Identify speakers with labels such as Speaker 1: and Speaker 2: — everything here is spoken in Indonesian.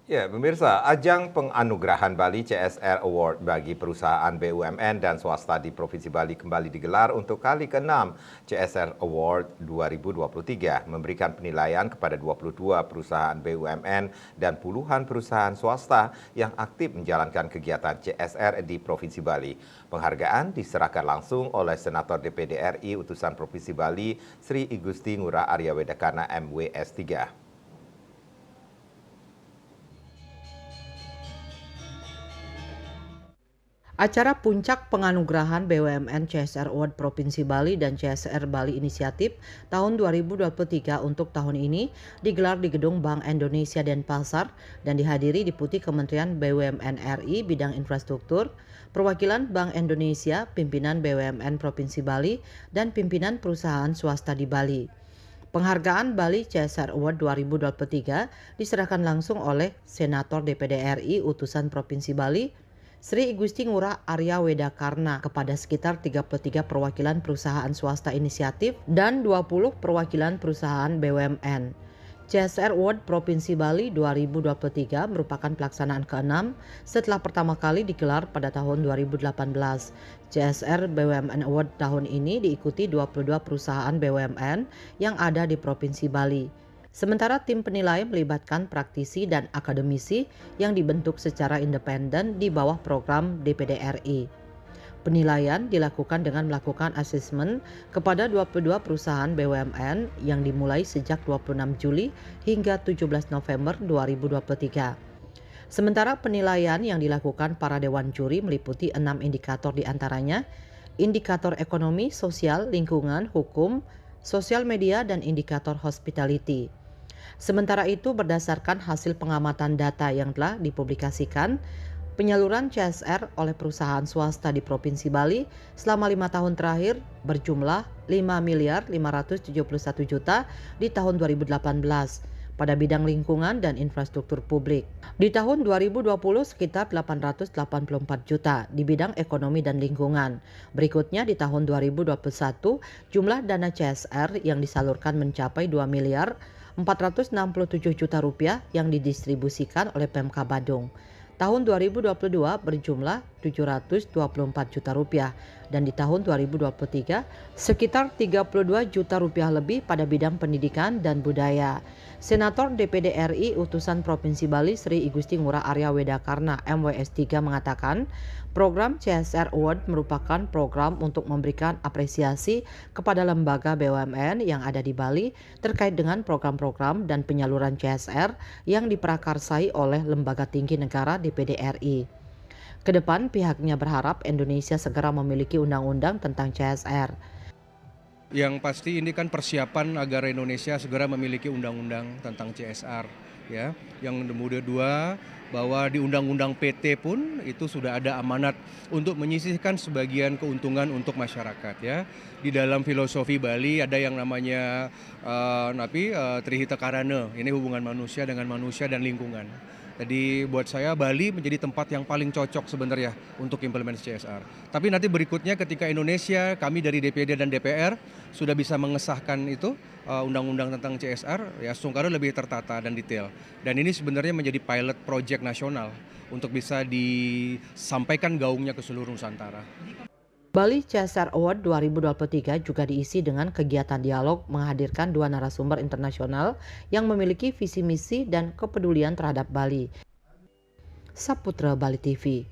Speaker 1: Ya, pemirsa, ajang penganugerahan Bali CSR Award bagi perusahaan BUMN dan swasta di Provinsi Bali kembali digelar untuk kali ke-6. CSR Award 2023 memberikan penilaian kepada 22 perusahaan BUMN dan puluhan perusahaan swasta yang aktif menjalankan kegiatan CSR di Provinsi Bali. Penghargaan diserahkan langsung oleh Senator DPD RI utusan Provinsi Bali Sri Igusti Ngurah Arya Wedakana MWS 3.
Speaker 2: Acara puncak penganugerahan BUMN CSR Award Provinsi Bali dan CSR Bali Inisiatif tahun 2023 untuk tahun ini digelar di Gedung Bank Indonesia Denpasar dan dihadiri Deputi Kementerian BUMN RI bidang infrastruktur, perwakilan Bank Indonesia, pimpinan BUMN Provinsi Bali, dan pimpinan perusahaan swasta di Bali. Penghargaan Bali CSR Award 2023 diserahkan langsung oleh Senator DPD RI utusan Provinsi Bali Sri Igusti Ngurah Arya Wedakarna kepada sekitar 33 perwakilan perusahaan swasta inisiatif dan 20 perwakilan perusahaan BUMN. CSR Award Provinsi Bali 2023 merupakan pelaksanaan ke-6 setelah pertama kali digelar pada tahun 2018. CSR BUMN Award tahun ini diikuti 22 perusahaan BUMN yang ada di Provinsi Bali. Sementara tim penilai melibatkan praktisi dan akademisi yang dibentuk secara independen di bawah program DPD RI. Penilaian dilakukan dengan melakukan asesmen kepada 22 perusahaan BUMN yang dimulai sejak 26 Juli hingga 17 November 2023. Sementara penilaian yang dilakukan para dewan juri meliputi 6 indikator diantaranya, indikator ekonomi, sosial, lingkungan, hukum, sosial media, dan indikator hospitality. Sementara itu, berdasarkan hasil pengamatan data yang telah dipublikasikan, penyaluran CSR oleh perusahaan swasta di Provinsi Bali selama 5 tahun terakhir berjumlah 5.571 juta di tahun 2018 pada bidang lingkungan dan infrastruktur publik. Di tahun 2020 sekitar 884 juta di bidang ekonomi dan lingkungan. Berikutnya di tahun 2021 jumlah dana CSR yang disalurkan mencapai 2 miliar 467 juta rupiah yang didistribusikan oleh Pemka Badung. Tahun 2022 berjumlah 724 juta rupiah dan di tahun 2023 sekitar 32 juta rupiah lebih pada bidang pendidikan dan budaya. Senator DPD RI utusan Provinsi Bali Sri Igusti Ngurah Arya Wedakarna MWS 3 mengatakan, program CSR Award merupakan program untuk memberikan apresiasi kepada lembaga BUMN yang ada di Bali terkait dengan program-program dan penyaluran CSR yang diprakarsai oleh lembaga tinggi negara DPD RI. Kedepan pihaknya berharap Indonesia segera memiliki undang-undang tentang CSR.
Speaker 3: Yang pasti ini kan persiapan agar Indonesia segera memiliki undang-undang tentang CSR, ya. Yang kedua, bahwa di undang-undang PT pun itu sudah ada amanat untuk menyisihkan sebagian keuntungan untuk masyarakat, ya. Di dalam filosofi Bali ada yang namanya Trihita Karana, ini hubungan manusia dengan manusia dan lingkungan. Jadi buat saya Bali menjadi tempat yang paling cocok sebenarnya untuk implementasi CSR. Tapi nanti berikutnya ketika Indonesia, kami dari DPD dan DPR sudah bisa mengesahkan itu undang-undang tentang CSR, ya sungguh lebih tertata dan detail. Dan ini sebenarnya menjadi pilot project nasional untuk bisa disampaikan gaungnya ke seluruh Nusantara.
Speaker 2: Bali CSR Award 2023 juga diisi dengan kegiatan dialog menghadirkan 2 narasumber internasional yang memiliki visi misi dan kepedulian terhadap Bali. Saputra Bali TV.